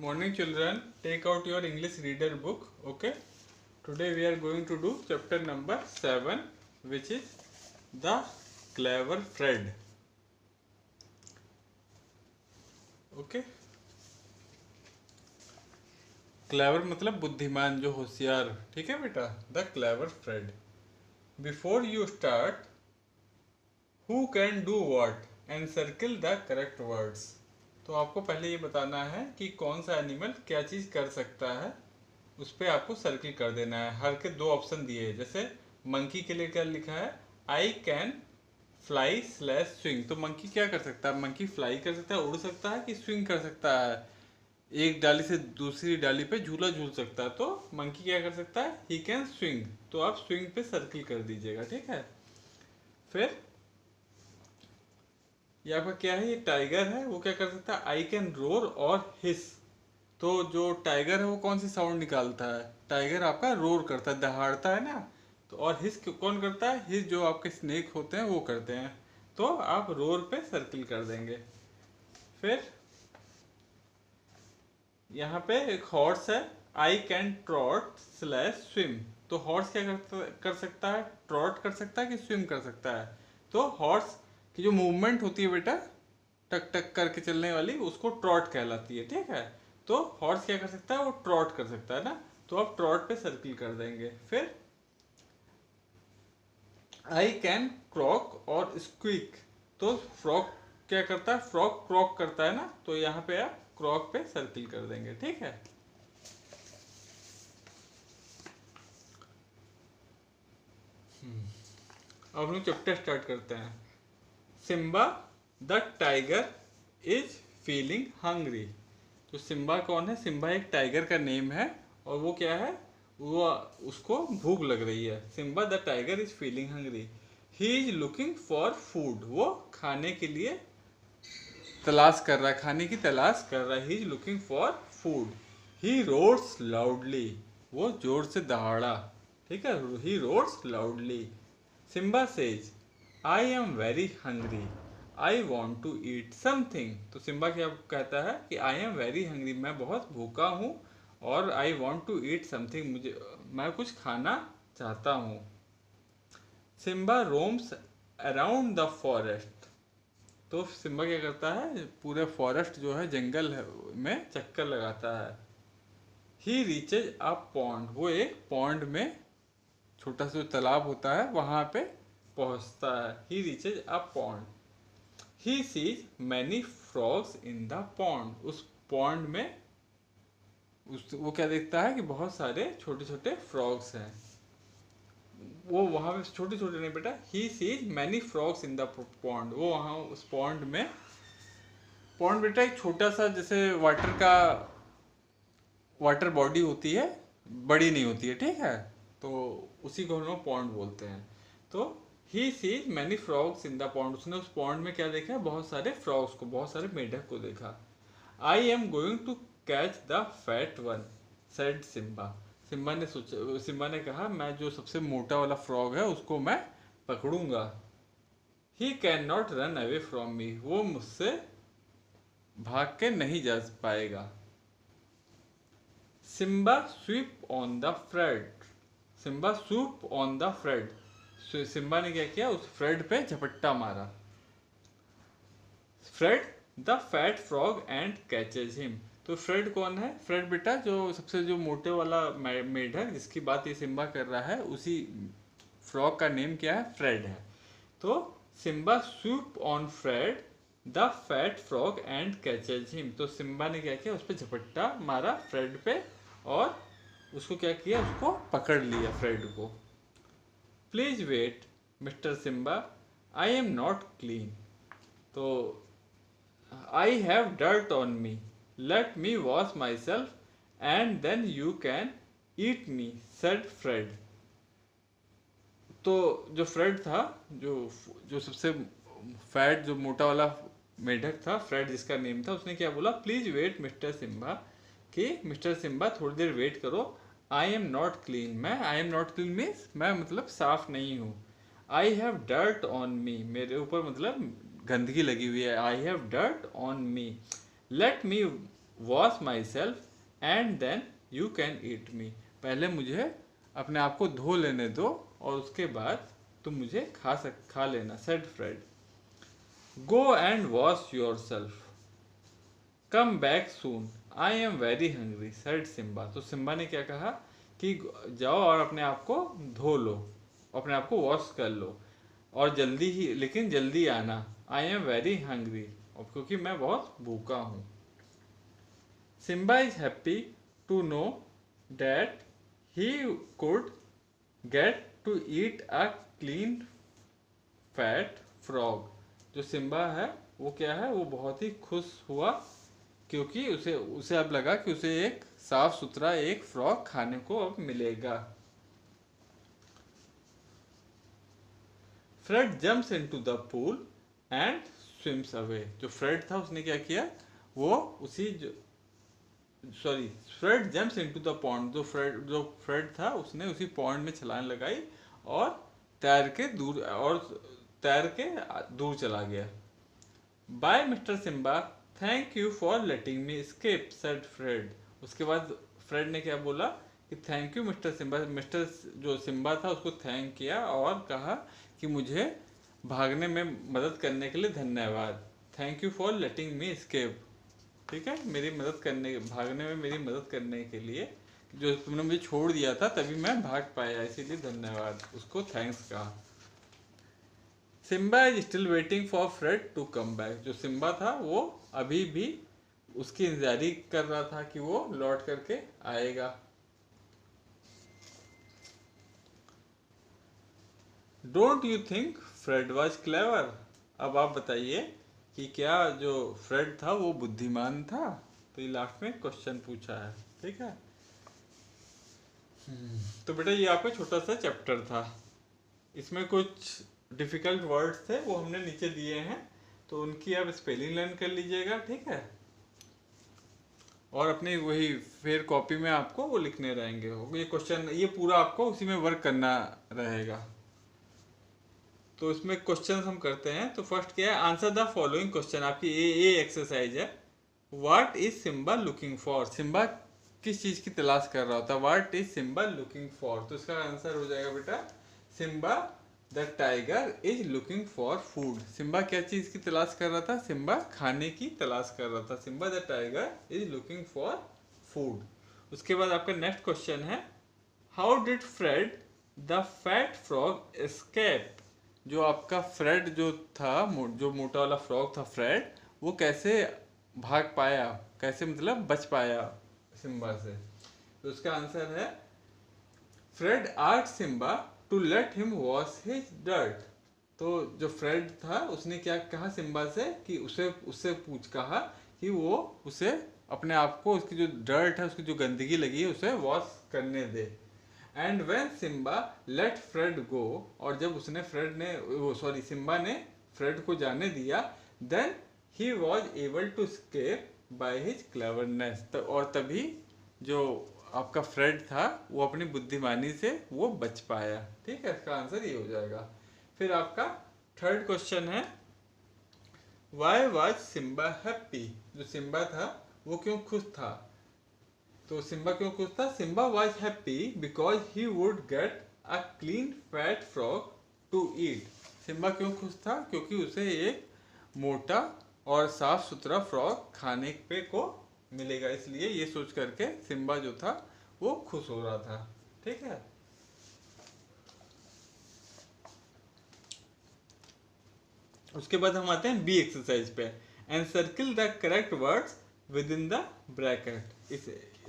Morning children, take out your English reader book. Okay, today we are going to do chapter number 7, which is the clever Fred. Okay, clever मतलब बुद्धिमान, जो होशियार. ठीक है बेटा, the clever Fred. Before you start, who can do what and circle the correct words. तो आपको पहले ये बताना है कि कौन सा एनिमल क्या चीज़ कर सकता है, उस पर आपको सर्किल कर देना है. हर के दो ऑप्शन दिए हैं. जैसे मंकी के लिए क्या लिखा है, I can fly slash swing. तो मंकी क्या कर सकता है, मंकी फ्लाई कर सकता है, उड़ सकता है, कि स्विंग कर सकता है, एक डाली से दूसरी डाली पे झूला झूल सकता है. तो मंकी क्या कर सकता है, ही कैन स्विंग. तो आप स्विंग पे सर्किल कर दीजिएगा. ठीक है. फिर यहाँ पर क्या है, ये टाइगर है, वो क्या कर सकता है, आई कैन रोर और हिस. तो जो टाइगर है वो कौन सी साउंड निकालता है, टाइगर आपका रोर करता है, दहाड़ता है ना. तो और हिस कौन करता है, हिस जो आपके स्नेक होते हैं वो करते हैं. तो आप रोर पे सर्किल कर देंगे. फिर यहाँ पे एक हॉर्स है, I can trout slash swim. तो हॉर्स क्या कर सकता है, ट्रॉट कर सकता है कि स्विम कर सकता है. तो हॉर्स की जो मूवमेंट होती है बेटा, टक टक करके चलने वाली, उसको ट्रॉट कहलाती है. ठीक है. तो हॉर्स क्या कर सकता है, वो ट्रॉट कर सकता है ना. तो आप ट्रॉट पे सर्किल कर देंगे. फिर आई कैन क्रॉक और स्क्वीक. तो फ्रॉक क्या करता है, फ्रॉक क्रॉक करता है ना. तो यहाँ पे आप क्रॉक पे सर्किल कर देंगे. ठीक है. अब हम लोग चैप्टर स्टार्ट करते हैं. Simba the tiger is feeling hungry. तो सिम्बा कौन है, सिम्बा एक टाइगर का नेम है, और वो क्या है, वो उसको भूख लग रही है. Simba the tiger is feeling hungry. He is looking for food. वो खाने के लिए तलाश कर रहा है, खाने की तलाश कर रहा है. He is looking for food. He roars loudly. वो जोर से दहाड़ा. ठीक है. He roars loudly. Simba says I am very hungry. I want to eat something. तो सिम्बा क्या कहता है कि आई एम वेरी हंग्री, मैं बहुत भूखा हूँ, और I want to eat something, मुझे मैं कुछ खाना चाहता हूँ. Simba roams around the forest. तो सिम्बा क्या करता है, पूरे फॉरेस्ट जो है, जंगल में चक्कर लगाता है. ही रीचेज अ पॉन्ड. वो एक पॉन्ड में, छोटा सा तालाब होता है, वहां पे पहुंचता है. ही reaches a pond. He sees many frogs in the pond. उस पॉन्ड में वो क्या देखता है कि बहुत सारे छोटे छोटे फ्रॉग्स हैं. वो वहां पे छोटे छोटे नहीं बेटा, he sees many frogs in the pond. वो वहां उस पॉन्ड में, पॉन्ड बेटा एक छोटा सा, जैसे वाटर बॉडी होती है, बड़ी नहीं होती है. ठीक है. तो उसी को हम लोग पॉन्ड बोलते हैं. तो he sees many frogs in the pond. उसने उस पॉन्ड में क्या देखा, बहुत सारे फ्रॉग्स को, बहुत सारे मेढक को देखा. I am going to catch the fat one said Simba. Simba ने कहा, मैं जो सबसे मोटा वाला फ्रॉग है उसको मैं पकड़ूंगा. He can not run away from me. वो मुझसे भाग के नहीं जा पाएगा. Simba sweep on the Fred. Simba sweep on the Fred. Simba ने क्या किया, उस फ्रेड पे झपट्टा मारा. Fred the fat frog and catches him. तो फ्रेड कौन है, फ्रेड बेटा जो सबसे जो मोटे वाला मेढक जिसकी बात ये सिम्बा कर रहा है, उसी फ्रॉग का नेम क्या है, फ्रेड है. तो Simba sweep on Fred the fat frog and catches him. तो सिम्बा ने क्या किया, उस पर झपट्टा मारा फ्रेड पे, और उसको क्या किया, उसको पकड़ लिया फ्रेड को. Please wait mister Simba, I am not clean. तो I have dirt on me, let me wash myself and then you can eat me said Fred. तो जो फ्रेड था, जो जो सबसे फैट, जो मोटा वाला मेढक था, फ्रेड जिसका नेम था, उसने क्या बोला, प्लीज वेट मिस्टर सिम्बा, कि मिस्टर सिम्बा थोड़ी देर वेट करो. I am not clean. मैं, I am not clean means मैं मतलब साफ नहीं हूँ. I have dirt on me, मेरे ऊपर मतलब गंदगी लगी हुई है. I have dirt on me. Let me wash myself and then you can eat me. पहले मुझे अपने आप को धो लेने दो और उसके बाद तुम मुझे खा लेना, said Fred. Go and wash yourself, come back soon, I am very hungry, said Simba. तो सिम्बा ने क्या कहा कि जाओ और अपने आप को धो लो, अपने आप को वॉश कर लो और जल्दी ही, लेकिन जल्दी आना, आई एम वेरी हंग्री, क्योंकि मैं बहुत भूखा हूँ। Simba is happy to know that he could get to eat a clean fat frog. जो सिम्बा है वो क्या है, वो बहुत ही खुश हुआ क्योंकि उसे उसे अब लगा कि उसे एक साफ सुथरा एक फ्रॉग खाने को अब मिलेगा। Fred jumps into the pool and swims away. जो फ्रेड था उसने क्या किया, वो Fred jumps into the pond. जो फ्रेड था उसने उसी पॉन्ड में छलांग लगाई और तैर के दूर चला गया। Bye mister Simba, thank you for letting me escape, said Fred. उसके बाद फ्रेड ने क्या बोला कि thank you mister Simba. Mister जो सिम्बा था उसको थैंक किया और कहा कि मुझे भागने में मदद करने के लिए धन्यवाद। Thank you for letting me escape, ठीक है, भागने में मेरी मदद करने के लिए, जो तुमने मुझे छोड़ दिया था तभी मैं भाग पाया, इसीलिए धन्यवाद, उसको थैंक्स कहा। Simba is still waiting for Fred to come back. जो सिम्बा था वो अभी भी उसकी इंतजारी कर रहा था कि वो लौट करके आएगा। Don't you think Fred was clever. अब आप बताइए कि क्या जो फ्रेड था वो बुद्धिमान था। तो ये लास्ट में क्वेश्चन पूछा है, ठीक है। तो बेटा ये आपका छोटा सा चैप्टर था, इसमें कुछ डिफिकल्ट वर्ड्स थे वो हमने नीचे दिए हैं, तो उनकी आप स्पेलिंग लर्न कर लीजिएगा, ठीक है। और अपनी वही फिर कॉपी में आपको वो लिखने रहेंगे, ये क्वेश्चन, ये पूरा आपको उसी में वर्क करना रहेगा। तो इसमें क्वेश्चन हम करते हैं। तो फर्स्ट क्या है, आंसर द फॉलोइंग क्वेश्चन, आपकी ए एक्सरसाइज है। What is Simba looking for. Simba किस चीज की तलाश कर रहा होता है, what is Simba looking for. तो इसका आंसर हो जाएगा बेटा, Simba the tiger is looking for food. Simba क्या चीज की तलाश कर रहा था, सिम्बा खाने की तलाश कर रहा था। Simba the tiger is looking for food. उसके बाद आपका नेक्स्ट क्वेश्चन है, how did Fred the fat frog escape. जो आपका फ्रेड जो था, जो मोटा वाला फ्रॉग था फ्रेड, वो कैसे भाग पाया, कैसे मतलब बच पाया सिम्बा से। तो उसका आंसर है, Fred asked Simba to let him wash his dirt. तो जो फ्रेड था उसने क्या कहा सिम्बा से कि उससे कहा कि वो उसे अपने आप को, उसकी जो डर्ट है, उसकी जो गंदगी लगी है, उसे वॉश करने दे। And when Simba let Fred go, और जब सिम्बा ने फ्रेड को जाने दिया, then he was able to escape by his cleverness. और तभी जो आपका फ्रेड था वो अपनी बुद्धिमानी से वो बच पाया, ठीक है। इसका आंसर ये हो जाएगा। फिर आपका थर्ड क्वेश्चन है, वाई वॉज सिम्बा हैप्पी। जो सिम्बा था वो क्यों खुश था। तो सिम्बा क्यों खुश था, Simba was happy because he would get a clean fat frog to eat. Simba क्यों खुश था, क्योंकि उसे एक मोटा और साफ सुथरा फ्रॉग खाने पे को मिलेगा, इसलिए ये सोच करके सिम्बा जो था वो खुश हो रहा था, ठीक है। उसके बाद हम आते हैं बी एक्सरसाइज पे, and circle the correct words with in the bracket.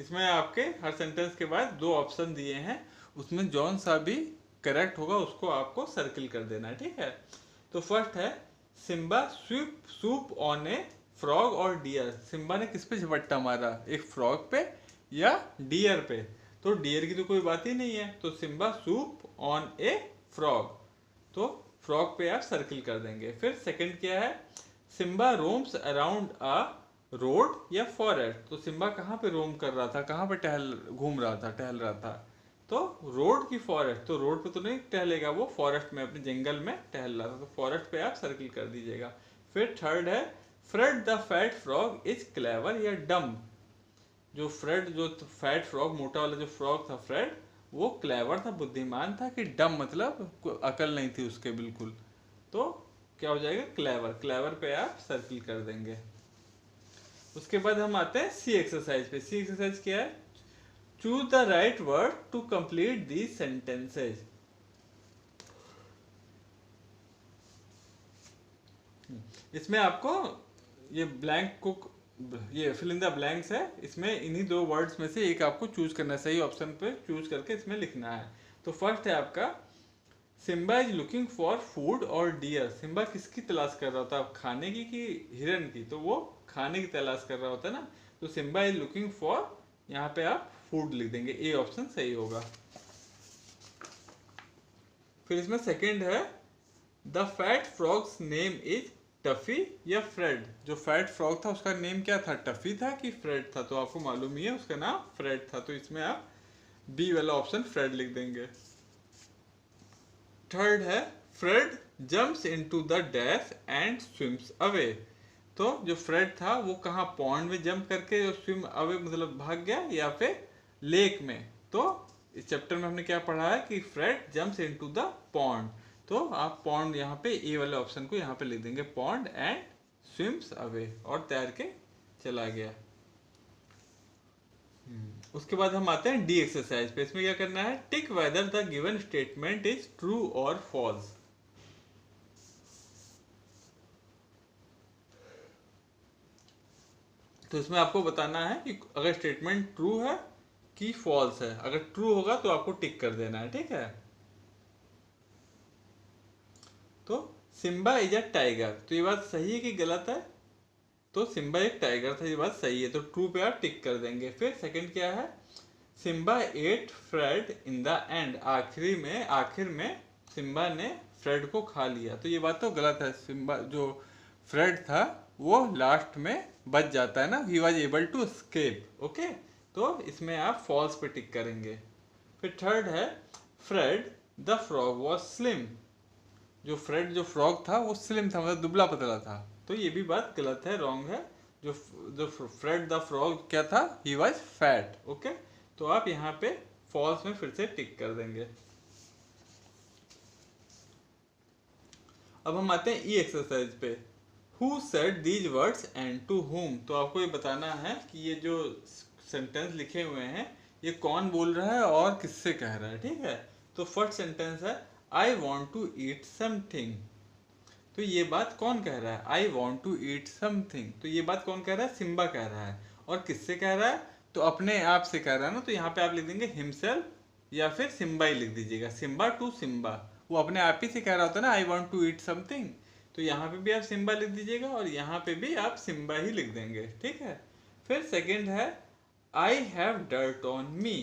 इसमें आपके हर सेंटेंस के बाद दो ऑप्शन दिए हैं, उसमें जौन सा भी करेक्ट होगा उसको आपको सर्किल कर देना है, ठीक है। तो फर्स्ट है, Simba swoop on a frog और डियर। सिम्बा ने किस पे झपट्टा मारा, एक फ्रॉग पे या डियर पे। तो डियर की तो कोई बात ही नहीं है, तो Simba swoop on a frog, तो फ्रॉग पे आप सर्किल कर देंगे। फिर सेकंड क्या है, Simba roams around a road या फॉरेस्ट। तो सिम्बा कहाँ पे रोम कर रहा था, कहाँ पे घूम रहा था, टहल रहा था। तो रोड की फॉरेस्ट, तो रोड पे तो नहीं टहलेगा वो, फॉरेस्ट में, अपने जंगल में टहल रहा था, तो फॉरेस्ट पे आप सर्किल कर दीजिएगा। फिर थर्ड है, Fred the fat frog is clever या डम। जो फ्रेड, जो फैट फ्रॉग, मोटा वाला जो फ्रॉग था फ्रेड, वो क्लेवर था, बुद्धिमान था, कि डम मतलब अकल नहीं थी उसके बिल्कुल। तो क्या हो जाएगा, क्लेवर। क्लेवर पे आप सर्किल कर देंगे। उसके बाद हम आते हैं सी एक्सरसाइज पे। सी एक्सरसाइज क्या है, choose the right word to complete the sentences. इसमें आपको ये ब्लैंक को, ये फिल इन द ब्लैंक्स है, इसमें इन्हीं दो वर्ड्स में से एक आपको चूज करना है, सही ऑप्शन पे चूज करके इसमें लिखना है। तो फर्स्ट है आपका, Simba is looking for food और डियर। सिम्बा किसकी तलाश कर रहा होता है, खाने की कि हिरन की? तो वो खाने की तलाश कर रहा होता है ना। तो सिम्बा इज लुकिंग फॉर, यहाँ पे आप फूड लिख देंगे, ए ऑप्शन सही होगा। फिर इसमें सेकंड है, the fat frog's name is Tuffy या फ्रेड। जो फैट फ्रॉग था उसका नेम क्या था, टफी था कि फ्रेड था? तो आपको मालूम ही है उसका नाम फ्रेड था, तो इसमें आप बी वाला ऑप्शन फ्रेड लिख देंगे। थर्ड है, Fred jumps into the dash and swims away. तो जो फ्रेड था वो कहाँ, पॉन्ड में जंप करके स्विम अवे मतलब भाग गया, या फिर लेक में? तो इस चैप्टर में हमने क्या पढ़ा है कि Fred jumps into the pond. तो आप पॉन्ड यहाँ पे ए वाले ऑप्शन को यहाँ पे लिख देंगे, पॉन्ड एंड स्विम्स अवे, और तैर के चला गया। उसके बाद हम आते हैं डी एक्सरसाइज पे। इसमें क्या करना है, tick whether the given statement is true और फॉल्स। तो इसमें आपको बताना है कि अगर स्टेटमेंट ट्रू है कि फॉल्स है। अगर ट्रू होगा तो आपको टिक कर देना है, ठीक है। तो सिम्बा इज अ टाइगर, तो ये बात सही है कि गलत है? तो सिम्बा एक टाइगर था, ये बात सही है, तो ट्रू पे आप टिक कर देंगे। फिर सेकंड क्या है, Simba ate Fred in the end, आखिर में सिम्बा ने फ्रेड को खा लिया, तो ये बात तो गलत है। सिम्बा जो फ्रेड था वो लास्ट में बच जाता है ना, he was able to escape, okay. तो इसमें आप फॉल्स पे टिक करेंगे। फिर थर्ड है, Fred the frog was slim. जो फ्रेड जो फ्रॉग था वो स्लिम था, मतलब दुबला पतला था, तो ये भी बात गलत है, रॉन्ग है। जो जो फ्रेड द फ्रॉग क्या था, ही वॉज फैट, ओके। तो आप यहाँ पे फॉल्स में फिर से टिक कर देंगे। अब हम आते हैं ई एक्सरसाइज पे। Who said these words and to whom। तो आपको ये बताना है कि ये जो सेंटेंस लिखे हुए हैं ये कौन बोल रहा है और किससे कह रहा है, ठीक है। तो फर्स्ट सेंटेंस है, I want to eat something. तो ये बात कौन कह रहा है, I want to eat something. तो ये बात कौन कह रहा है, सिम्बा कह रहा है। और किससे कह रहा है, तो अपने आप से कह रहा है ना। तो यहाँ पे आप लिख देंगे हिमसेल्फ या फिर सिम्बा ही लिख दीजिएगा, सिम्बा टू सिम्बा। वो अपने आप ही से कह रहा होता है ना, I want to eat something. तो यहाँ पे भी आप सिम्बा लिख दीजिएगा और यहाँ पे भी आप सिम्बा ही लिख देंगे, ठीक है। फिर सेकेंड है, I have dirt on me.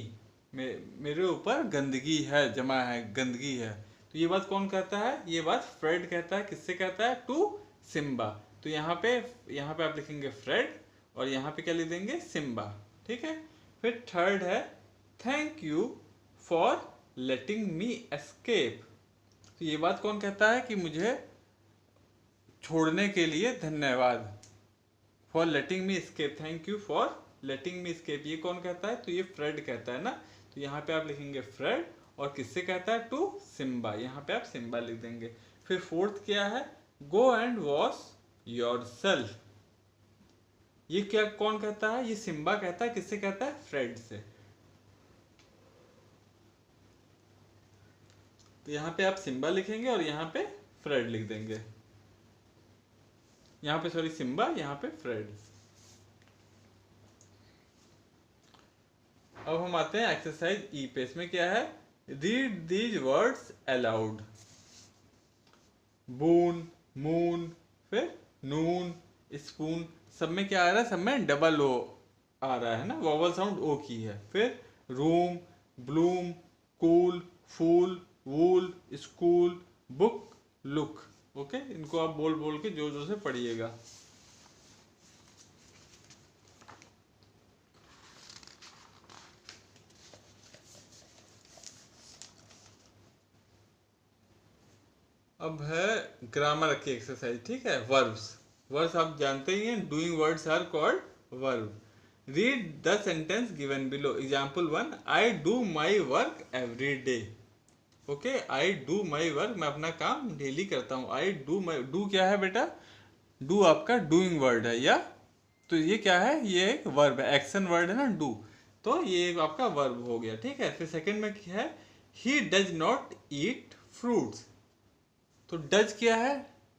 मेरे ऊपर गंदगी है, जमा है, गंदगी है। तो ये बात कौन कहता है, ये बात फ्रेड कहता है। किससे कहता है, टू सिम्बा। तो यहाँ पे आप लिखेंगे फ्रेड और यहाँ पे क्या लिख देंगे, सिम्बा, ठीक है। फिर थर्ड है, thank you for letting me escape. तो ये बात कौन कहता है कि मुझे छोड़ने के लिए धन्यवाद, for letting me escape, thank you for letting me escape, ये कौन कहता है, तो ये फ्रेड कहता है ना। तो यहाँ पे आप लिखेंगे फ्रेड और किससे कहता है, टू सिम्बा, यहाँ पे आप सिम्बा लिख देंगे। फिर फोर्थ क्या है, गो एंड वॉश योर सेल्फ। ये क्या कौन कहता है, ये सिम्बा कहता है। किससे कहता है, फ्रेड से। तो यहाँ पे आप सिम्बा लिखेंगे और यहाँ पे फ्रेड लिख देंगे। यहाँ पे सॉरी सिम्बा, यहाँ पे फ्रेड। अब हम आते हैं एक्सरसाइज ई पे। इसमें क्या है, read these words allowed. Boon, moon, फिर नून, स्पून, सब में क्या आ रहा है, सब में डबल ओ आ रहा है ना, वॉवल साउंड ओ की है। फिर रूम, ब्लूम, कूल, फूल, वूल, स्कूल, बुक, लुक, ओके। इनको आप बोल बोल के जोर जोर से पढ़िएगा। अब है ग्रामर की एक्सरसाइज, ठीक है। वर्ब्स, वर्ब्स आप जानते ही हैं, doing words are called verb. Read the sentence given below. Example 1, I do my work every day. Okay, I do my work, मैं अपना काम डेली करता हूँ। आई डू माई, डू क्या है बेटा? डू आपका डूइंग वर्ड है, या तो ये क्या है? ये एक वर्ब है, एक्शन वर्ड है ना डू, तो ये एक आपका वर्ब हो गया। ठीक है, फिर सेकंड में क्या है? He does not eat fruits. तो डज क्या है?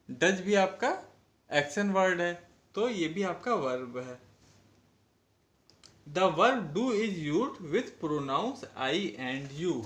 डज भी आपका एक्शन वर्ड है, तो ये भी आपका वर्ब है। The verb do is used with pronouns I and you.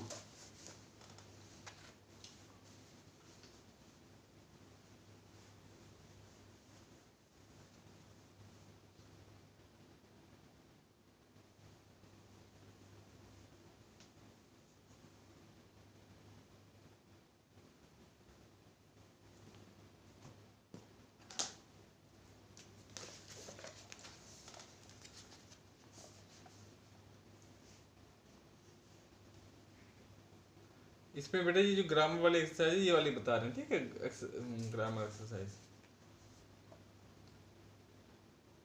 इसमें बेटा ये जो ग्रामर वाली एक्सरसाइज है, ये वाली बता रहे हैं, ठीक है, grammar exercise.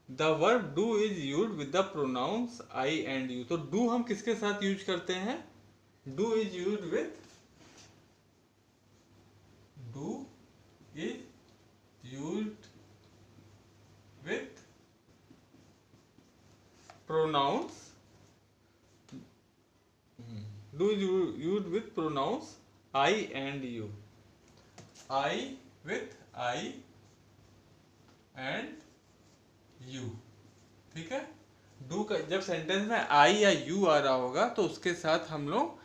The verb do is use with the pronouns I and you. तो डू हम किसके साथ यूज करते हैं? Do is use with, do is use with pronouns, do is use with pronouns I and you. I with I and you, ठीक है। Do का जब सेंटेंस में आई या यू आ रहा होगा तो उसके साथ हम लोग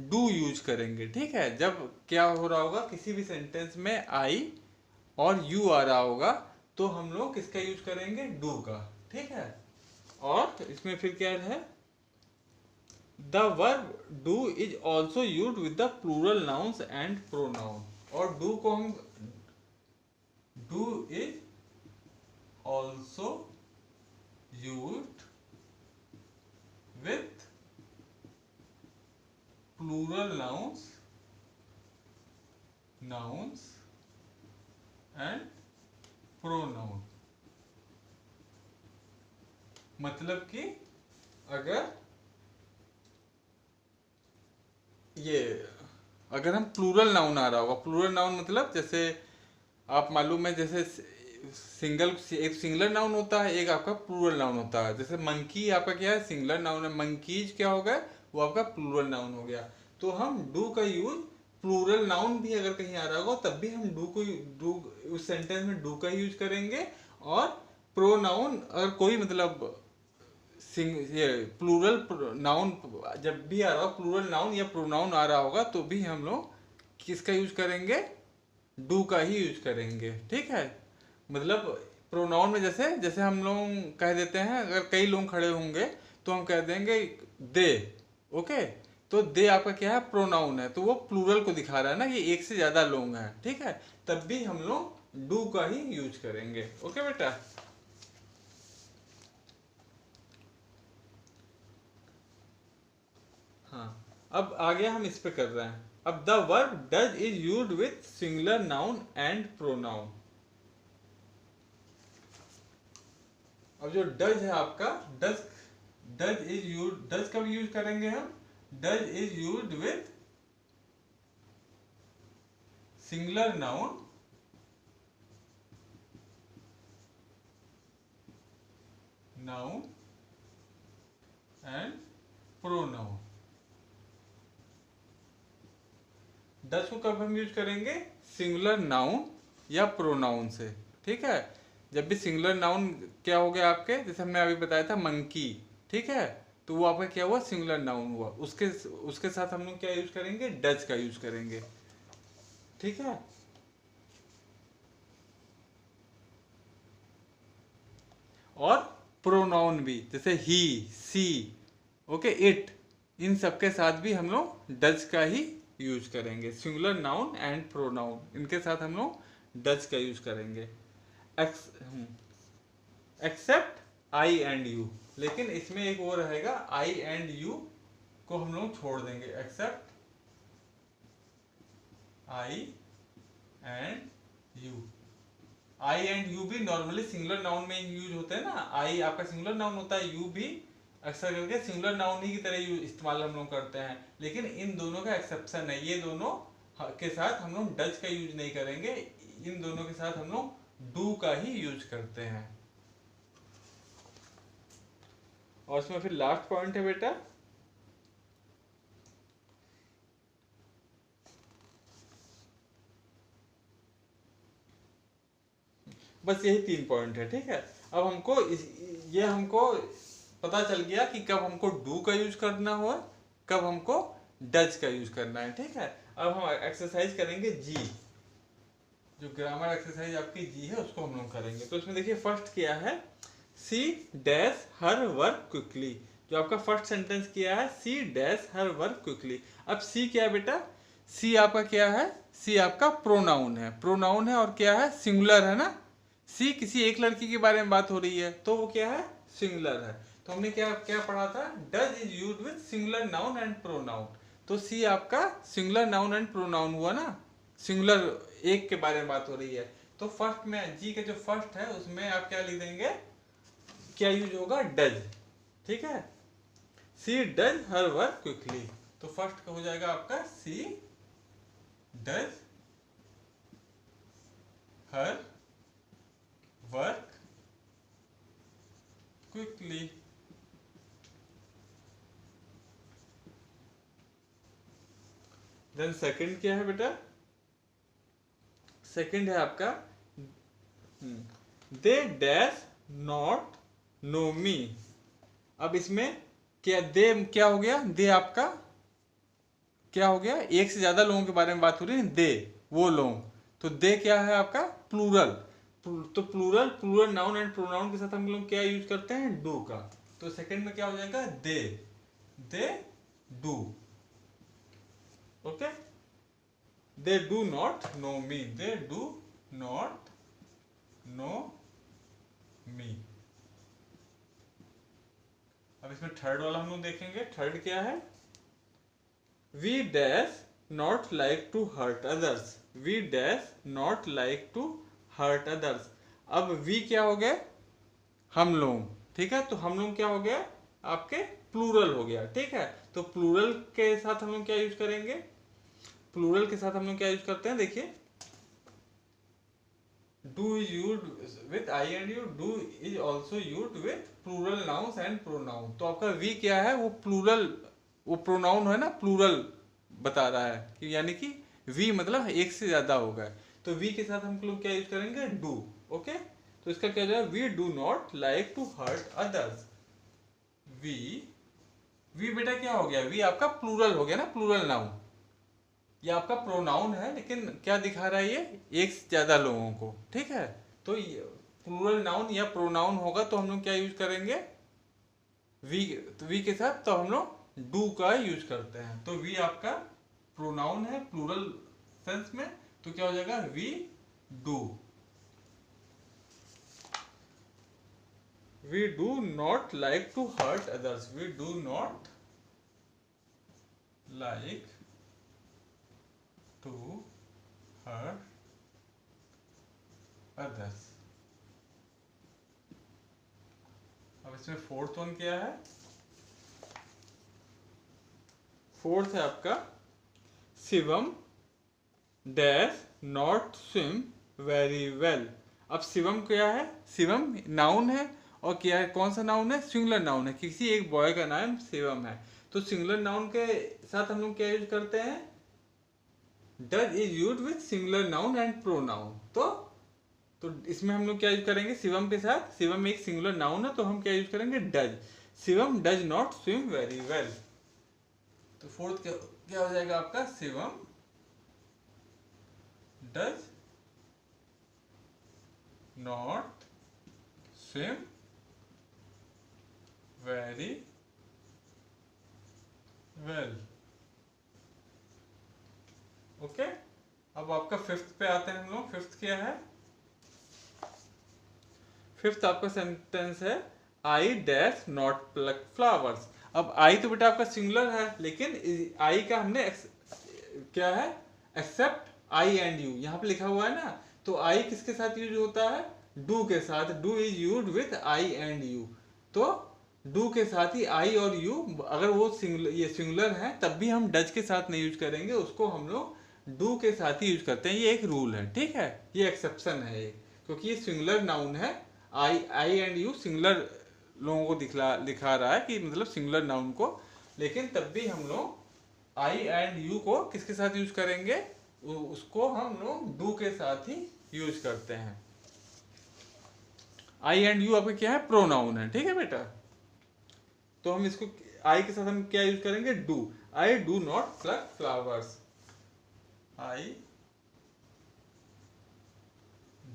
डू यूज करेंगे, ठीक है। जब क्या हो रहा होगा, किसी भी सेंटेंस में आई और यू आ रहा होगा तो हम लोग किसका यूज करेंगे? डू का, ठीक है। और इसमें फिर क्या है? The verb do is also use with the plural nouns and pronoun. और डू को हम, do is also used with plural nouns and pronoun। मतलब कि अगर ये, अगर हम प्लूरल नाउन आ रहा होगा, प्लूरल नाउन मतलब जैसे आप मालूम है, जैसे सिंगल, एक सिंगलर नाउन होता है, एक आपका प्लूरल नाउन होता है। जैसे मंकी आपका क्या है? सिंगलर नाउन है। मंकीज क्या हो गया? वो आपका प्लूरल नाउन हो गया। तो हम डू का यूज, प्लूरल नाउन भी अगर कहीं आ रहा होगा तब भी हम डू को, डू उस सेंटेंस में डू का यूज करेंगे। और प्रोनाउन अगर कोई मतलब ये प्लूरल नाउन जब भी आ रहा हो, प्लूरल नाउन या प्रोनाउन आ रहा होगा तो भी हम लोग किसका यूज करेंगे? डू का ही यूज करेंगे, ठीक है। मतलब प्रोनाउन में जैसे जैसे हम लोग कह देते हैं, अगर कई लोग खड़े होंगे तो हम कह देंगे दे। ओके, तो दे आपका क्या है? प्रोनाउन है, तो वो प्लूरल को दिखा रहा है ना, ये एक से ज्यादा लोग हैं, ठीक है। तब भी हम लोग डू का ही यूज करेंगे। ओके बेटा। हाँ, अब आगे हम इस पे कर रहे हैं। अब the verb does is used with singular noun and pronoun. अब जो डज है आपका, does, does is use, does कब यूज करेंगे हम? Does is used with singular noun and pronoun. Does को कब हम यूज करेंगे? सिंगुलर नाउन या प्रोनाउन से, ठीक है। जब भी सिंगुलर नाउन क्या हो गया आपके, जैसे हमने अभी बताया था मंकी, ठीक है, तो वो आपका क्या हुआ? सिंगुलर नाउन हुआ। उसके उसके साथ हम लोग क्या यूज करेंगे? डज का यूज करेंगे, ठीक है। और प्रोनाउन भी, जैसे ही, सी, ओके, इट, इन सब के साथ भी हम लोग डज का ही यूज करेंगे। सिंगुलर नाउन एंड प्रोनाउन, इनके साथ हम लोग डज का यूज करेंगे। एक्सेप्ट आई एंड यू, लेकिन इसमें एक वो रहेगा, आई एंड यू को हम लोग छोड़ देंगे। Except I and you, I and you भी नॉर्मली सिंगुलर नाउन में यूज होते हैं ना। आई आपका सिंगुलर नाउन होता है, यू भी अक्सर करके सिंगुलर नाउन ही की तरह इस्तेमाल हम लोग करते हैं, लेकिन इन दोनों का एक्सेप्शन है। ये दोनों के साथ हम लोग डज का यूज नहीं करेंगे, इन दोनों के साथ हम लोग डू का ही यूज करते हैं। और इसमें फिर लास्ट पॉइंट है बेटा, बस यही 3 पॉइंट है, ठीक है। अब हमको ये हमको पता चल गया कि कब हमको डू का यूज करना हो, कब हमको डज का यूज करना है, ठीक है। अब हम एक्सरसाइज करेंगे जी, जो ग्रामर एक्सरसाइज आपकी जी है उसको हम लोग करेंगे। तो इसमें देखिए फर्स्ट क्या है, she dash her work quickly. जो आपका फर्स्ट सेंटेंस किया है, she dash her work quickly. अब सी क्या है बेटा, सी आपका क्या है, सी आपका प्रोनाउन है, प्रोनाउन है और क्या है, सिंगुलर है ना। सी किसी एक लड़की के बारे में बात हो रही है तो वो क्या है, सिंगुलर है। तो हमने क्या क्या पढ़ा था, does is used with singular noun and pronoun. तो सी आपका सिंगुलर नाउन एंड प्रोनाउन हुआ ना, सिंगुलर एक के बारे में बात हो रही है। तो फर्स्ट में जी के जो फर्स्ट है उसमें आप क्या लिख देंगे, क्या यूज होगा, डज, ठीक है। She does her work quickly, तो फर्स्ट का हो जाएगा आपका she does her work quickly. Then second क्या है बेटा, सेकंड है आपका they dash not know me. अब इसमें क्या दे क्या हो गया, दे आपका क्या हो गया, एक से ज्यादा लोगों के बारे में बात हो रही है, दे वो लोग। तो दे क्या है आपका, प्लूरल। तो plural, plural noun and pronoun के साथ हम लोग क्या यूज करते हैं, डू का। तो सेकंड में क्या हो जाएगा, they do, okay. They do not know me, they do not know me. अब इसमें थर्ड वाला हम लोग देखेंगे, थर्ड क्या है, we dash not like to hurt others, we dash not like to hurt others. अब वी क्या हो गया, हम लोग, ठीक है। तो हम लोग क्या हो गया, आपके प्लूरल हो गया, ठीक है। तो प्लूरल के साथ हम लोग क्या यूज करेंगे, प्लूरल के साथ हम लोग क्या यूज करते हैं, देखिए do is used with I and you, do is also used with plural nouns and pronoun. तो आपका वी क्या है, वो प्लूरल, वो प्रोनाउन है ना, प्लूरल बता रहा है कि यानी कि वी मतलब एक से ज्यादा होगा। तो वी के साथ हम लोग क्या यूज करेंगे, डू, ओके। तो इसका क्या जाएगा, we do not like to hurt others. We बेटा क्या हो गया, वी आपका प्लूरल हो गया ना, प्लूरल नाउन। ये आपका प्रोनाउन है लेकिन क्या दिखा रहा है, ये एक से ज्यादा लोगों को, ठीक है। तो प्लूरल नाउन या प्रोनाउन होगा तो हम लोग क्या यूज करेंगे, वी। तो वी के साथ तो हम लोग डू का यूज करते हैं। तो वी आपका प्रोनाउन है प्लूरल सेंस में, तो क्या हो जाएगा, we do. We do not like to hurt others, we do not like to hurt others. अब इसमें फोर्थ वन क्या है, फोर्थ है आपका Shivam dash not swim very well. अब शिवम क्या है, शिवम नाउन है और क्या है, कौन सा नाउन है, सिंगुलर नाउन है, किसी एक बॉय का नाम शिवम है। तो सिंगुलर नाउन के साथ हम लोग क्या यूज करते हैं, does is used with singular noun and pronoun. तो इसमें हम लोग क्या यूज करेंगे, शिवम के साथ, शिवम एक सिंगुलर नाउन है तो हम क्या यूज करेंगे, does. Shivam does not swim very well. तो फोर्थ क्या हो जाएगा आपका, Shivam does not swim very well, okay. अब आपका फिफ्थ पे आते हैं हम लोग, फिफ्थ क्या है, फिफ्थ आपका सेंटेंस है I dash not plug flowers. अब आई तो बेटा आपका सिंगुलर है लेकिन आई का हमने क्या है, एक्सेप्ट आई एंड यू, यहाँ पे लिखा हुआ है ना। तो आई किसके साथ यूज होता है, डू के साथ, do is used with I and you. तो डू के साथ ही आई और यू, अगर वो सिंगुलर, ये सिंगुलर है तब भी हम डज के साथ नहीं यूज करेंगे, उसको हम लोग डू के साथ ही यूज करते हैं। ये एक रूल है, ठीक है, ये एक्सेप्शन है ये, क्योंकि ये सिंगुलर नाउन है। आई एंड यू सिंगुलर लोगों को दिखा रहा है कि मतलब सिंगुलर नाउन को, लेकिन तब भी हम लोग आई एंड यू को किसके साथ यूज करेंगे, उसको हम लोग डू के साथ ही यूज करते हैं। आई एंड यू आपका क्या है, प्रोनाउन है, ठीक है बेटा। तो हम इसको आई के साथ हम क्या यूज करेंगे, do. I do not plug flowers, I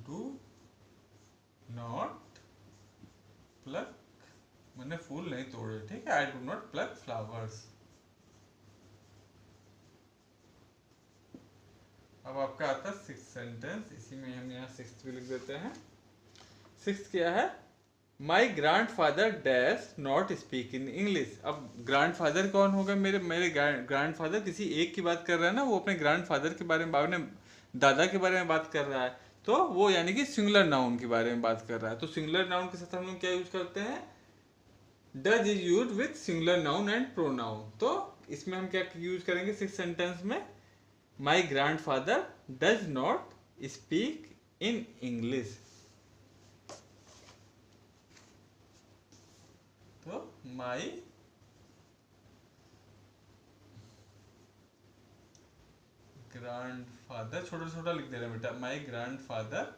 do not plug, मैंने फूल नहीं तोड़े, ठीक है, I do not plug flowers. अब आपका आता है सिक्स्थ सेंटेंस, इसी में हम यहाँ सिक्स्थ भी लिख देते हैं। सिक्स्थ क्या है, my grand father dash not speak in English. अब ग्रैंड फादर कौन होगा, मेरे मेरे ग्रैंड फादर, किसी एक की बात कर रहा है ना, वो अपने ग्रैंड फादर के बारे में, अपने दादा के बारे में बात कर रहा है, तो वो यानी कि सिंगुलर नाउन के बारे में बात कर रहा है। तो सिंगुलर नाउन के साथ हम लोग क्या यूज करते हैं, does is use with singular noun and pronoun. तो इसमें हम क्या यूज करेंगे सिक्स सेंटेंस में, my grand father does not speak in English. तो माई ग्रैंड फादर, छोटा छोटा लिख दे रहे हैं बेटा, my grand father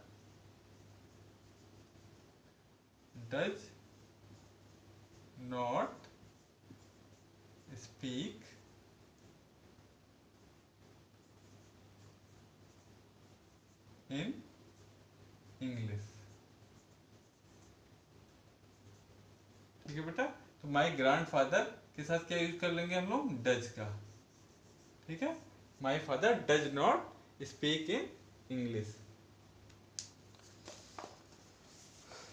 does not speak in English, ठीक है बेटा। तो माई ग्रैंड फादर के साथ क्या यूज कर लेंगे हम लोग, डज का, ठीक है, my father does not speak in English.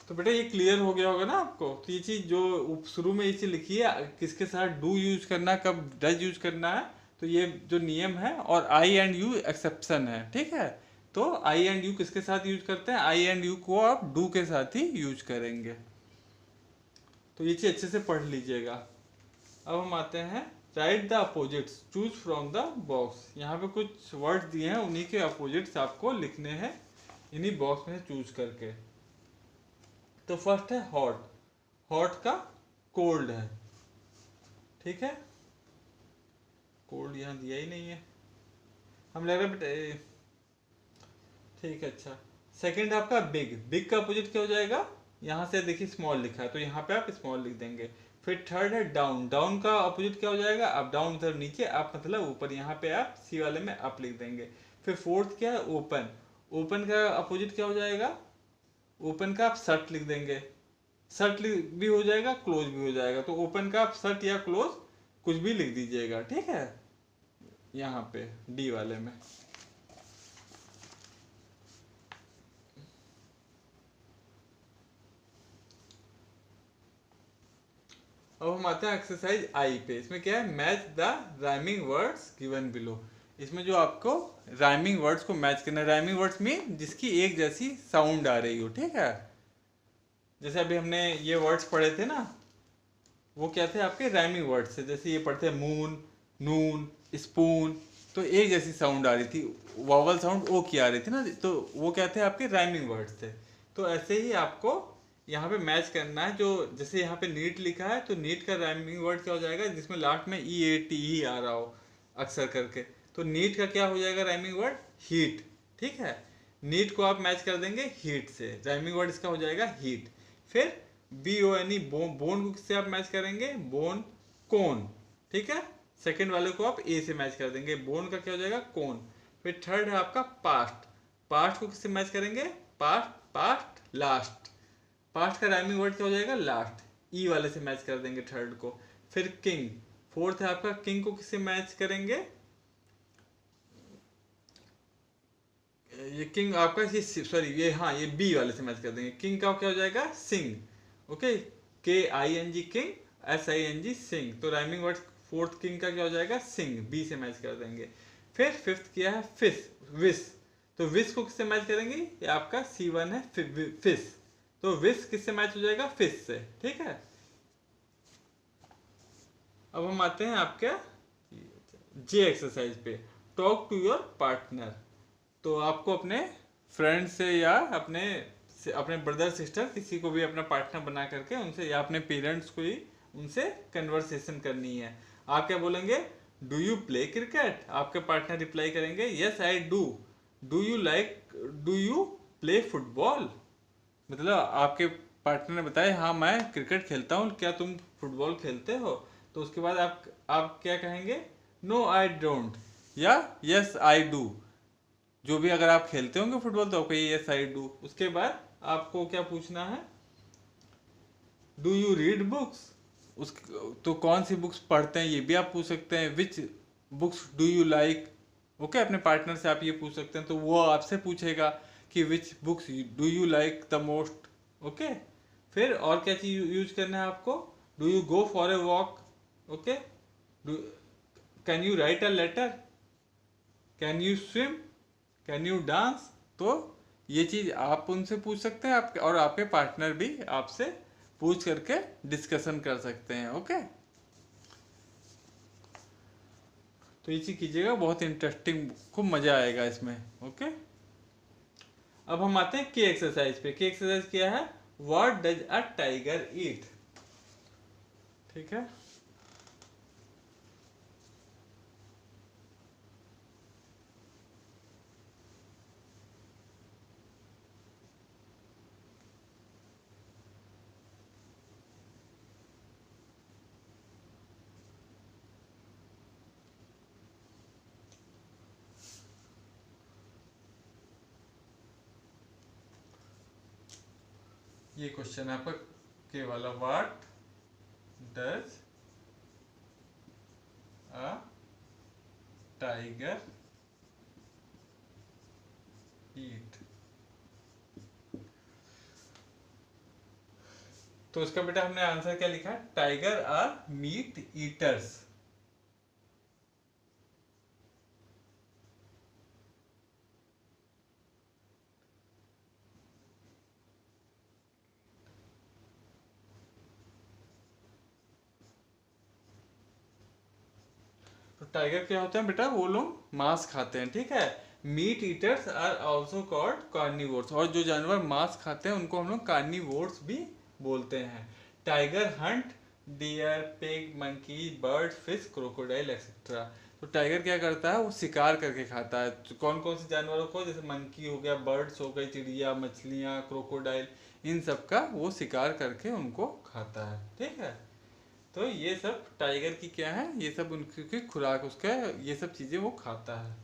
तो बेटा ये क्लियर हो गया होगा ना आपको। तो ये चीज जो शुरू में ये चीज लिखी है, किसके साथ डू यूज करना, कब डज यूज करना है, तो ये जो नियम है, और आई एंड यू एक्सेप्शन है, ठीक है। तो आई एंड यू किसके साथ यूज करते हैं, आई एंड यू को आप डू के साथ ही यूज करेंगे। तो ये चीज अच्छे से पढ़ लीजिएगा। अब हम आते हैं, right the opposites, choose from the box. यहाँ पे कुछ वर्ड्स दिए हैं, उन्हीं के अपोजिट्स आपको लिखने हैं, इन्हीं बॉक्स में चूज करके। तो फर्स्ट है हॉट, हॉट का कोल्ड है, ठीक है, कोल्ड यहाँ दिया ही नहीं है, हम लग रहा है, ठीक है, अच्छा। सेकंड आपका बिग, बिग का अपोजिट क्या हो जाएगा, यहाँ से देखिए स्मॉल लिखा है, तो यहाँ पे आप स्मॉल लिख देंगे। फिर थर्ड है डाउन, डाउन का अपोजिट क्या हो जाएगा, अप, डाउन मतलब नीचे, अप मतलब ऊपर, यहाँ पे आप सी वाले में अप लिख देंगे। फिर फोर्थ क्या है, ओपन, ओपन का अपोजिट क्या हो जाएगा, ओपन का आप शर्ट लिख देंगे, शर्ट भी हो जाएगा, क्लोज भी हो जाएगा, तो ओपन का आप शर्ट या क्लोज कुछ भी लिख दीजिएगा, ठीक है, यहाँ पे डी वाले में। अब हम आते हैं एक्सरसाइज आई पे। इसमें क्या है, match the rhyming words given below. इसमें जो आपको राइमिंग वर्ड्स को मैच करना है, राइमिंग वर्ड्स में जिसकी एक जैसी साउंड आ रही हो, ठीक है। जैसे अभी हमने ये वर्ड्स पढ़े थे ना, वो क्या थे आपके राइमिंग वर्ड्स थे। जैसे ये पढ़ते हैं मून, नून, स्पून, तो एक जैसी साउंड आ रही थी, वॉवल साउंड ओ की आ रही थी ना, तो वो क्या थे आपके राइमिंग वर्ड्स थे। तो ऐसे ही आपको यहाँ पे मैच करना है। जो जैसे यहाँ पे नीट लिखा है, तो नीट का राइमिंग वर्ड क्या हो जाएगा, जिसमें लास्ट में ई ए टी ही आ रहा हो अक्सर करके, तो नीट का क्या हो जाएगा राइमिंग वर्ड, हीट, ठीक है। नीट को आप मैच कर देंगे हीट से, राइमिंग वर्ड इसका हो जाएगा हीट। फिर B O N E, bone को किससे आप मैच करेंगे, बोन, कोन, ठीक है। सेकंड वाले को आप ए से मैच कर देंगे, बोन का क्या हो जाएगा, कोन। फिर थर्ड है आपका पास्ट, पास्ट को किससे मैच करेंगे, पास्ट, पास्ट, लास्ट, पास्ट का राइमिंग वर्ड क्या हो जाएगा, लास्ट, ई वाले से मैच कर देंगे थर्ड को। फिर किंग, फोर्थ है आपका, किंग को किससे मैच करेंगे, ये किंग आपका ये सॉरी ये हाँ ये बी वाले से मैच कर देंगे। किंग का क्या हो जाएगा, sing, okay, K I N G king, S I N G sing, तो राइमिंग वर्ड फोर्थ किंग का क्या हो जाएगा, सिंग, बी से मैच कर देंगे। फिर फिफ्थ किया है फिश, विश, तो विश को किससे मैच करेंगे, ये आपका C1 है फिश, तो विश किससे मैच हो जाएगा, फिश से, ठीक है। अब हम आते हैं आपके जे एक्सरसाइज पे, टॉक टू योर पार्टनर। तो आपको अपने फ्रेंड से या अपने ब्रदर सिस्टर किसी को भी अपना पार्टनर बना करके उनसे, या अपने पेरेंट्स को ही उनसे कन्वर्सेशन करनी है। आप क्या बोलेंगे, डू यू प्ले क्रिकेट? आपके पार्टनर रिप्लाई करेंगे yes I do. Do you play football? मतलब आपके पार्टनर ने बताया हाँ मैं क्रिकेट खेलता हूँ, क्या तुम फुटबॉल खेलते हो? तो उसके बाद आप क्या कहेंगे, नो आई डोंट या यस आई डू। जो भी अगर आप खेलते होंगे फुटबॉल तो आपको यस आई डू। उसके बाद आपको क्या पूछना है, डू यू रीड बुक्स? उस तो कौन सी बुक्स पढ़ते हैं ये भी आप पूछ सकते हैं। विच books do you like? Okay, अपने पार्टनर से आप ये पूछ सकते हैं, तो वो आपसे पूछेगा कि which books do you like the most. Okay, फिर और क्या चीज यूज करना है आपको, do you go for a walk? Okay, can you write a letter? Can you swim? Can you dance? तो ये चीज आप उनसे पूछ सकते हैं, आपके और आपके पार्टनर भी आपसे पूछ करके डिस्कशन कर सकते हैं। ओके, तो ये चीज कीजिएगा, बहुत इंटरेस्टिंग, खूब मजा आएगा इसमें। ओके, अब हम आते हैं के एक्सरसाइज पे। के एक्सरसाइज क्या है, व्हाट डज अ टाइगर ईट? ठीक है, ये क्वेश्चन है आपका के वाला, व्हाट डज अ टाइगर ईट? तो इसका बेटा हमने आंसर क्या लिखा है, टाइगर आर मीट ईटर्स। तो टाइगर क्या होते हैं बेटा, वो लोग मांस खाते हैं। ठीक है, meat eaters are also called carnivores, और जो जानवर मांस खाते हैं उनको हम लोग कार्निवोर्स भी बोलते हैं। Tiger hunt deer, pig, monkey, bird, fish, crocodile etcetera. तो टाइगर क्या करता है, वो शिकार करके खाता है। तो कौन कौन से जानवरों को, जैसे मंकी हो गया, बर्ड्स हो गई, चिड़िया, मछलियाँ, क्रोकोडाइल, इन सब का वो शिकार करके उनको खाता है। ठीक है, तो ये सब टाइगर की क्या है, ये सब उनकी खुराक, उसका ये सब चीजें वो खाता है।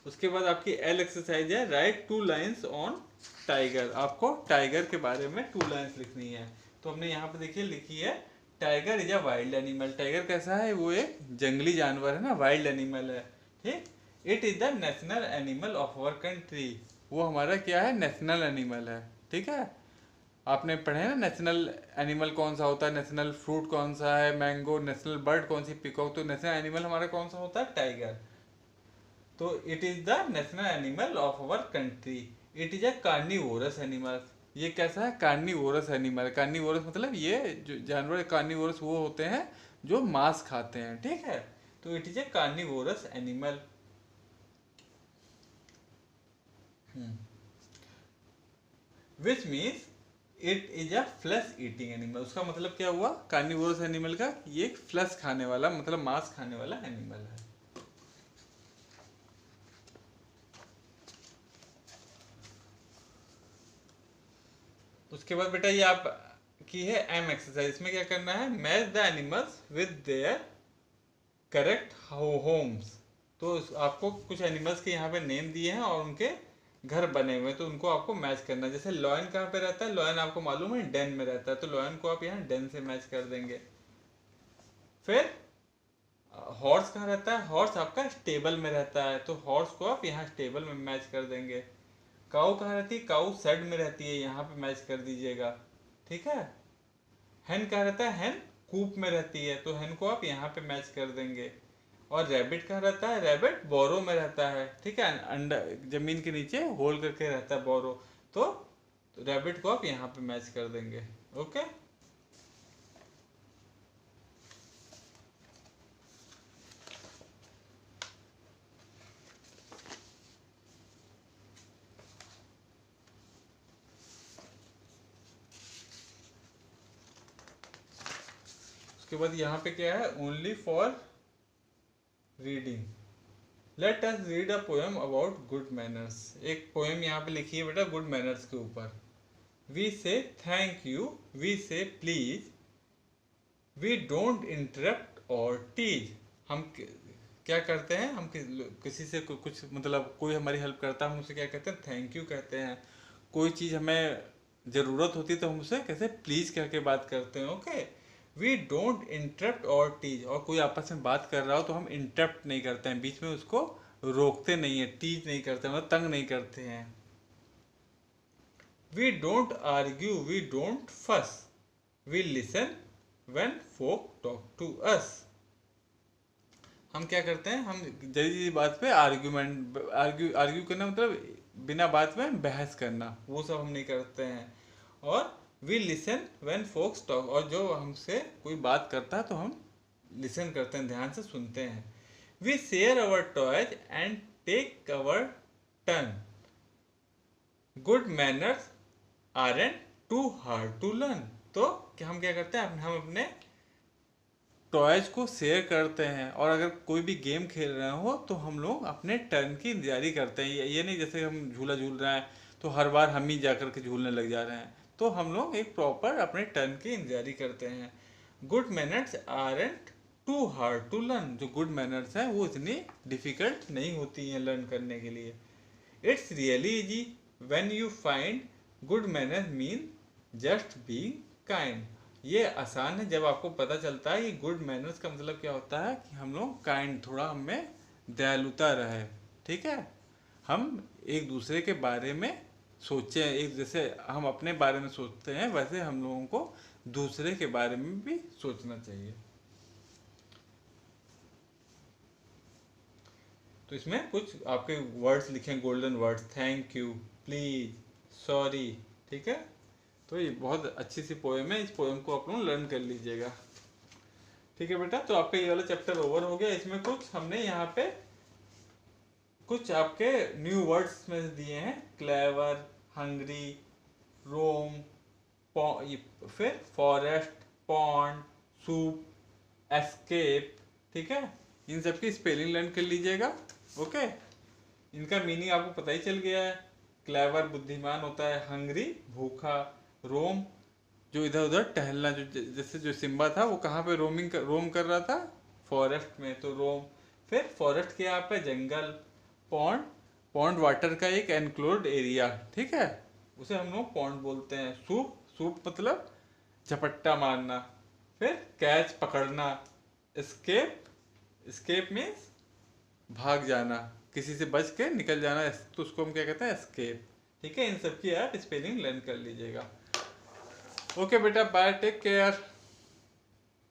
उसके बाद आपकी एल एक्सरसाइज है, right two lines on tiger. आपको टाइगर के बारे में 2 लाइंस लिखनी है। तो हमने यहाँ पे देखिए लिखी है, tiger is a wild animal. Tiger कैसा है, वो एक जंगली जानवर है ना, वाइल्ड एनिमल है। ठीक, it is the national animal of our country. वो हमारा क्या है, नेशनल एनिमल है। ठीक है, आपने पढ़े ना नेशनल एनिमल कौन सा होता है, नेशनल फ्रूट कौन सा है, मैंगो, नेशनल बर्ड कौन सी, पिकॉक। तो नेशनल एनिमल हमारा कौन सा होता है, टाइगर। तो it is the national animal of our country. It is a carnivorous animal. ये कैसा है, कार्निवोरस एनिमल। कार्निवोरस मतलब ये जो जानवर कार्निवोरस वो होते हैं जो मांस खाते हैं। ठीक है, तो it is a carnivorous animal. Which means it is a flesh eating animal. उसका मतलब क्या हुआ, कार्निवोरस एनिमल का ये एक फ्लैश खाने वाला, मतलब मांस खाने वाला एनिमल है। उसके बाद बेटा ये आप की है एम एक्सरसाइज। इसमें क्या करना है, match the animals with their correct homes. तो आपको कुछ एनिमल्स के यहाँ पे नेम दिए हैं और उनके घर बने हुए हैं, तो उनको आपको मैच करना है। जैसे लॉयन कहाँ पे रहता है, लॉयन आपको मालूम है डेन में रहता है, तो लॉयन को आप यहाँ डेन से मैच कर देंगे। फिर हॉर्स कहाँ रहता है, हॉर्स आपका स्टेबल में रहता है, तो हॉर्स को आप यहाँ स्टेबल में मैच कर देंगे। काऊ कहाँ रहती है, काऊ शेड में रहती है, यहाँ पे मैच कर दीजिएगा। ठीक है, हेन कहाँ रहता है, हेन कूप में रहती है, तो हेन को आप यहाँ पे मैच कर देंगे। और रैबिट कहाँ रहता है, रैबिट बोरो में रहता है। ठीक है, अंडर जमीन के नीचे होल करके रहता है बोरो, तो रैबिट को आप यहाँ पे मैच कर देंगे। ओके, उसके बाद यहाँ पे क्या है, only for reading. Let us read a poem about good manners. एक पोएम यहाँ पे लिखी है बेटा गुड मैनर्स के ऊपर। वी से थैंक यू, वी से प्लीज, वी डोंट इंटरप्ट और टीज। हम क्या करते हैं, हम किसी से कुछ मतलब कोई हमारी हेल्प करता है, हम उसे क्या कहते हैं, थैंक यू कहते हैं। कोई चीज़ हमें ज़रूरत होती है तो हम उसे कैसे प्लीज़ कह के बात करते हैं। ओके, वी डोंट इंटरप्ट और टीज। और कोई आपस में बात कर रहा हो तो हम इंटरप्ट नहीं करते हैं, बीच में उसको रोकते नहीं है, टीज नहीं करते, मतलब तंग नहीं करते हैं। We don't argue, we don't fuss, we listen when folk talk to us. हम क्या करते हैं, हम जल्दी बात पे आर्ग्यू करना मतलब बिना बात में बहस करना, वो सब हम नहीं करते हैं। और we listen when folks talk, और जो हमसे कोई बात करता है तो हम लिसन करते हैं, ध्यान से सुनते हैं। We share our toys and take our turn, good manners aren't too hard to learn. तो क्या हम क्या करते हैं, हम अपने टॉयज को शेयर करते हैं, और अगर कोई भी गेम खेल रहे हो तो हम लोग अपने टर्न की इंतजारी करते हैं। ये नहीं जैसे हम झूला झूल रहे हैं तो हर बार हम ही जाकर के झूलने लग जा रहे हैं, तो हम लोग एक प्रॉपर अपने टर्न की इंतजारी करते हैं। Good manners aren't too hard to learn. जो गुड मैनर्स हैं वो इतनी डिफिकल्ट नहीं होती हैं लर्न करने के लिए। It's really easy when you find good manners mean just being kind. ये आसान है जब आपको पता चलता है कि गुड मैनर्स का मतलब क्या होता है, कि हम लोग काइंड, थोड़ा हमें दयालुता रहे। ठीक है, हम एक दूसरे के बारे में सोचें, एक जैसे हम अपने बारे में सोचते हैं वैसे हम लोगों को दूसरे के बारे में भी सोचना चाहिए। तो इसमें कुछ आपके वर्ड्स लिखें, golden words, thank you, please, sorry. ठीक है, तो ये बहुत अच्छी सी पोएम है, इस पोएम को आप लोग लर्न कर लीजिएगा। ठीक है बेटा, तो आपका ये वाला चैप्टर ओवर हो गया। इसमें कुछ हमने यहाँ पे कुछ आपके न्यू वर्ड्स में दिए हैं, क्लेवर, हंग्री, रोम, फिर फॉरेस्ट, पॉन्ड, सूप, एस्केप। ठीक है, इन सब की स्पेलिंग लर्न कर लीजिएगा। ओके, इनका मीनिंग आपको पता ही चल गया है। क्लेवर बुद्धिमान होता है, हंग्री भूखा, रोम जो इधर उधर टहलना, जो जैसे जो सिम्बा था वो कहाँ पे रोम कर रहा था, फॉरेस्ट में, तो रोम। फिर फॉरेस्ट के यहाँ पे जंगल। पॉन्ड, पॉन्ड वाटर का एक एनक्लोज्ड एरिया, ठीक है, उसे हम लोग पॉन्ड बोलते हैं। सूप, सूप मतलब झपट्टा मारना। फिर कैच, पकड़ना। एस्केप, एस्केप मीन्स भाग जाना, किसी से बच के निकल जाना, तो उसको हम क्या कहते हैं, एस्केप। ठीक है, इन सब की आप स्पेलिंग लर्न कर लीजिएगा। ओके बेटा, बाय, टेक केयर।